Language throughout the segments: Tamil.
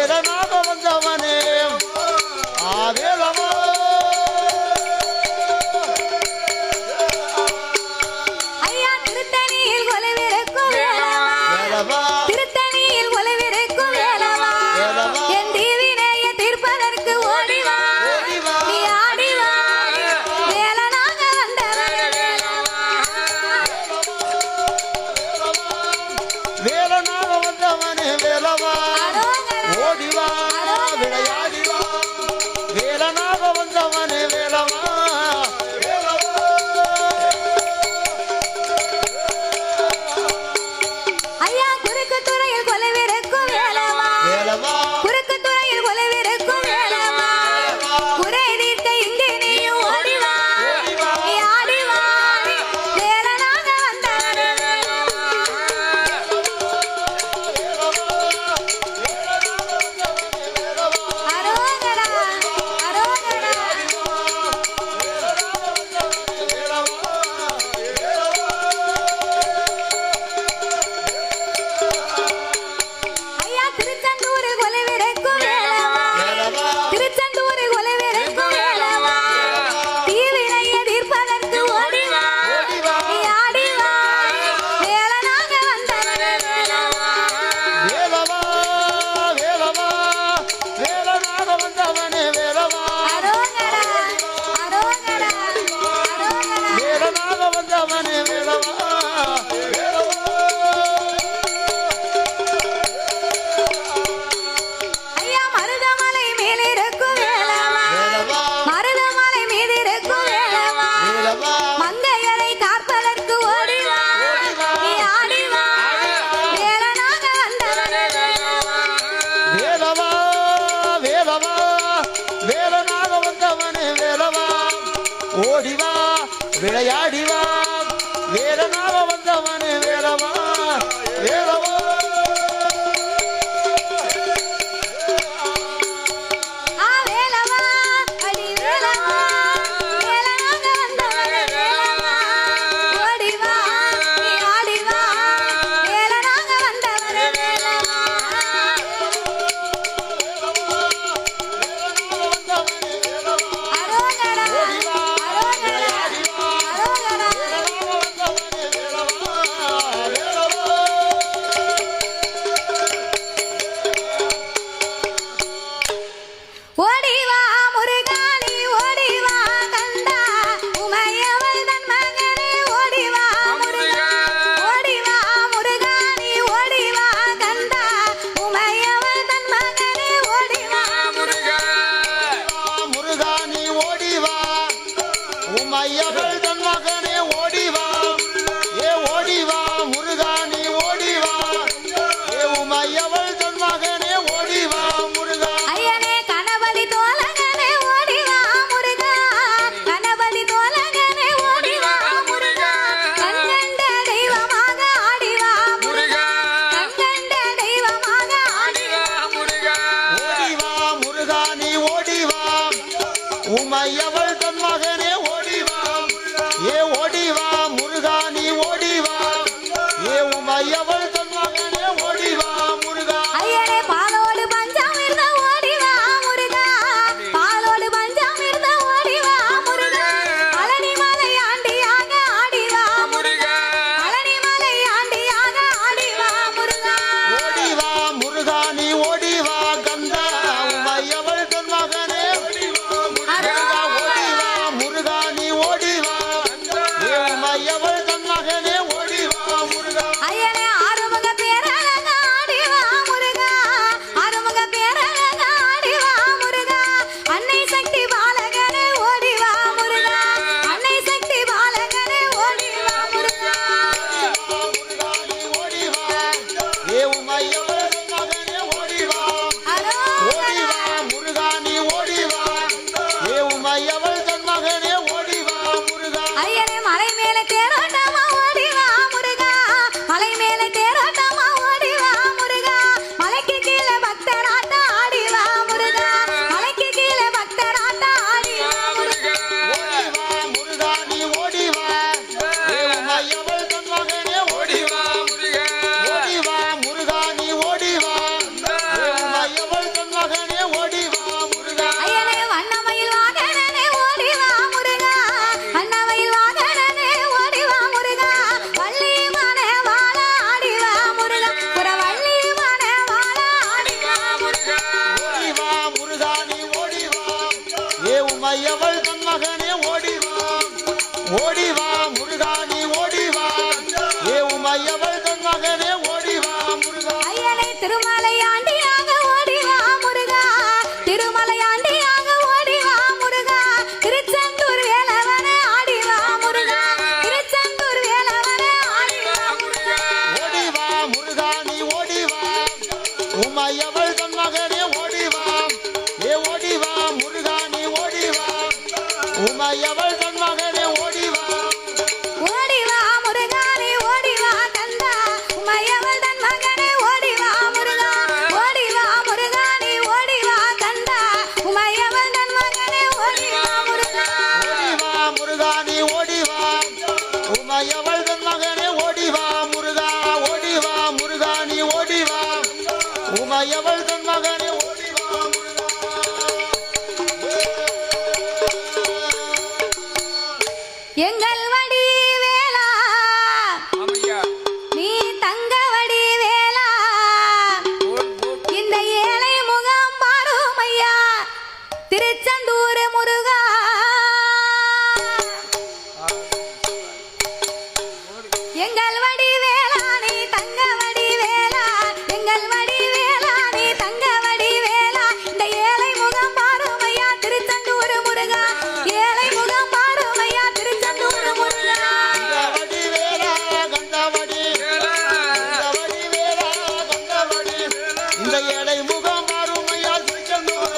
வீரனாக வந்தவனே வேலவா ஐயா திருத்தணியில் கொலுவிருக்கும் வேலவா திருத்தணியில் கொலுவிருக்கும் வேலவா என் தீவினைய தீர்ப்பதற்கு ஓடிவா நீ ஆடிவா வேலனாக வந்தவனே வேலனாக வந்தவனே வேலவா ஓடிவா விளையாடிவா வேலனாக வந்தவனே வேலவா ஐயா குறுக்கு துறையில் கொலுவிருக்கும் வேலவா குறுக்கு துறையில் கொலுவிருக்கும் வேலவா குறை தீர்க்க இங்கு நீயும் ஓடிவா நீ ஆடிவா வேலனாக வந்தவனே அரோகரா அரோகரா ஐயா திருச்செந்தூரில் கொலுவிருக்கும் வேலவா திருச்செந்தூரில் கொலுவிருக்கும் வேலவா தீவினைய தீர்ப்பதற்கு ஓடிவா நீ ஆடிவா வேலனாக வந்தவனே வேலவா வேலவா வேலனாக வந்தவனே வேலவா அரோகரா அரோகரா அரோகரா வேலனாக வந்தவனே வேலவா ஐயா மருதமலை மேலிருக்கும் வேலவா வேலவா மருதமலை மீதிருக்கும் வேலவா வேலவா மங்கையரை காப்பதற்கு ஓடிவா நீ ஆடிவா வேலனாக வந்தவனே வேலவா வேலவா வேலனாக வந்தவனே வேலவா ஓடிவா விளையாடிவா வேலனாக வந்தவனே வேலவா வேலவா வேலவா அடி வேலவா வேலனாக வந்தவனே வேலவா ஓடிவா நீ ஆடிவா வேலனாக வந்தவனே வேலவா அரோகரா அரோகரா அரோகரா வேலனாக வந்தவனே வேலவா மாயவள் தன் மகனே ஓடிவா எங்கள் வடி வேளா நீ தங்க வடி வேளா இந்த ஏழை முகம் பாரும் ஐயா திருச்செந்தூர் முருகா எங்கள் வடி வேளா நீ தங்க வடி வேளா எங்கள் வடி வேளா நீ தங்க வடி வேளா இந்த ஏழை முகம் பாரும் ஐயா திருச்செந்தூர் முருகா ஏழை முகம் பாரும் ஐயா திருச்செந்தூர் முருகா கண்டவடி வேலா கண்டவடி கண்டவடி வேலா கண்டவடி இந்த ஏழை முகம் மாறுமையா திருச்செந்தூர்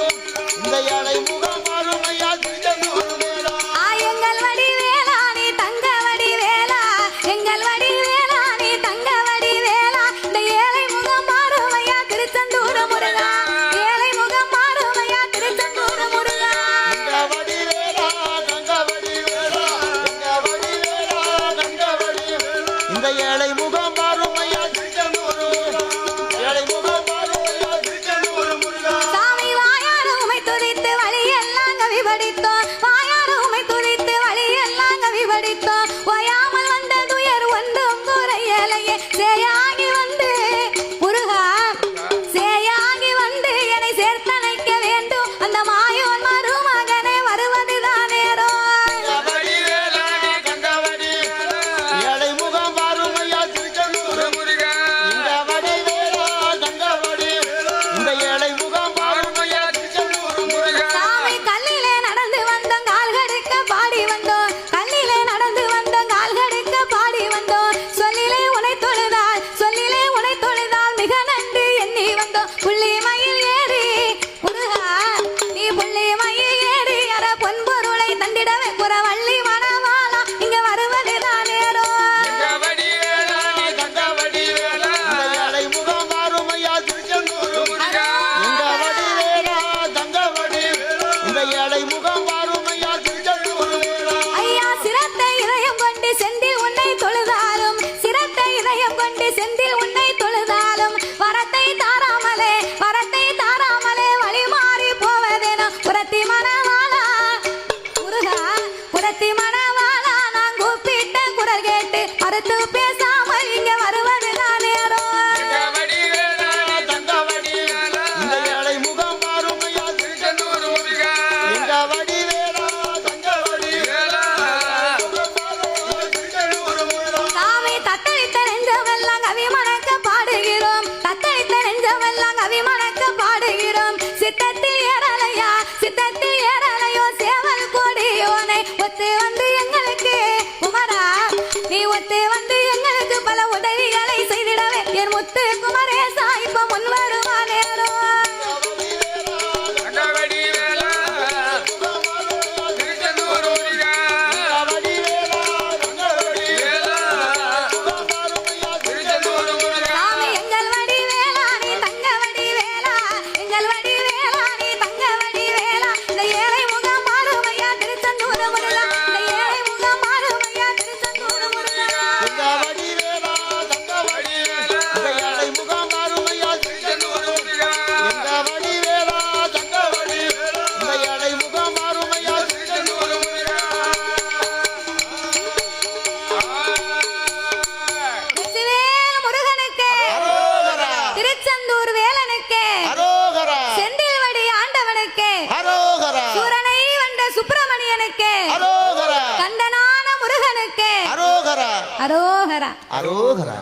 இந்த ஏழை முகம் மாறுமையா திருச்செந்தூர் வேலா எங்கள் வடி வேளா நீ தங்க வடி வேளா எங்கள் வடி வேளா நீ தங்க வடி வேளா இந்த ஏழை முகம் பாரும் ஐயா திருச்செந்தூர் முருகா ஏழை முகம் பாரும் ஐயா திருச்செந்தூர் முருகா கண்டவடி வேலா கண்டவடி வேலா கண்டவடி வேலா கண்டவடி இந்த ஏழை முகம் மாறுமையா திருச்செந்தூர் ஏழை முகம் மாறுமையா திருச்செந்தூர் முருகா சாமி வாயார உமை துதித்து வழியெல்லாம் கவி படித்தோம் வாயார உமை துதித்து வழியெல்லாம் கவி படித்தோம் ஓயாமல் வந்த துயர் ஒன்றும் குறையலையே சேயாகி வந்து முருகா சேயாகி வந்து என்னை சேர்த்தணைக்க வேண்டும் அந்த மாயோன் மருமகனே வருவதுதான் நேரம் கண்டவடி வேலா கண்டவடி ஏழை முகம் மாறுமையா திருச்செந்தூர் கண்டவடி வேலா கண்டவடி இந்த ஏழை முகம் மாறுமையா திருச்செந்தூர் முருகா சாமி கல்லிலே நடந்து வந்தோம் கால்கடுக்க பாடி வந்தோம் கல்லிலே நடந்து வந்தோம் கால்கடுக்க பாடி வந்தோம் சொல்லிலே உனை தொழுதால் மிக நன்றி எண்ணி வந்தோம் புள்ளி மயில் ஏறி முருகா நீ புள்ளி மயில் ஏறி அற பொன்பொருளை தந்திடவே புறவள்ளி மணவாளா இங்க வருவதுதான் நேரம் கண்டவடி வேலா கண்டவடி வேலா இந்த ஏழை முகம் மாறுமையா திருச்செந்தூர் முருகா கண்டவடி வேலா கண்டவடி இந்த ஏழை முகம் மாறுமையா திருச்செந்தூர் வேலா ஐயா சிரத்தை இதயம் கொண்டு செந்தில் உன்னை தொழுதாலும் சிரத்தை இதயம் கொண்டு செந்தில் உன்னை தொழுதாலும் வரத்தை தாராமலே வழி மாறி போவதேனோ புரத்தி மணவாளா முருகா புரத்தி மணவாளா நான் கூப்பிட்ட குரல் கேட்டு மறுத்து பேசாமல் இங்க வருவதுதான் நேரம் கண்டவடி வேலா கண்டவடி இந்த ஏழை முகம் மாறுமையா திருச்செந்தூர் முருகா கண்டவடி வேலா கண்டவடி முகம் மாறுமையா திருச்செந்தூர் முருகா சாமி தத்தளித்த நெஞ்சமெல்லாம் கவி மணக்க பாடுகிறோம் தத்தளித்த நெஞ்சமெல்லாம் கவி மணக்க பாடுகிறோம் சித்தத்தில் ஏறலையோ சேவல் கொடியோனை ஒத்து வந்து எங்களுக்கு குமரா நீ ஒத்து வந்து எங்களுக்கு பல உதவிகளை செய்திடவே என் முத்து குமரேசா இப்ப முன் வருவா நேரம் கண்டவடி வேலா முகம் மாறுமையா திருச்செந்தூர் முருகா கண்டவடி வேலா கண்டவடி முகம் மாறுமையா திருச்செந்தூர் முருகா சாமி எங்கள் வடி வேளா நீ தங்க வடி வேளா எங்கள் வடி வேளா நீ தங்க வடி வேளா இந்த ஏழை முகம் மாறுமையா திருச்செந்தூர் முருகா இந்த ஏழை முகம் மாறுமையா திருச்செந்தூர் முருகா கண்டவடி வேலா கண்டவடி இந்த ஏழை முகம் மாறுமையா திருச்செந்தூர் முருகா கண்டவடி வேலா கண்டவடி இந்த ஏழை முகம் மாறுமையா திருச்செந்தூர் முருகா வெற்றிவேல் முருகனுக்கு அரோகரா திருச்செந்தூர் வேலனுக்கு அரோகரா செந்தில்வடி ஆண்டவனுக்கு அரோகரா சூரனை வந்த சுப்பிரமணியனுக்கு அரோகரா கந்தனான முருகனுக்கு அரோகரா அரோகரா அரோகரா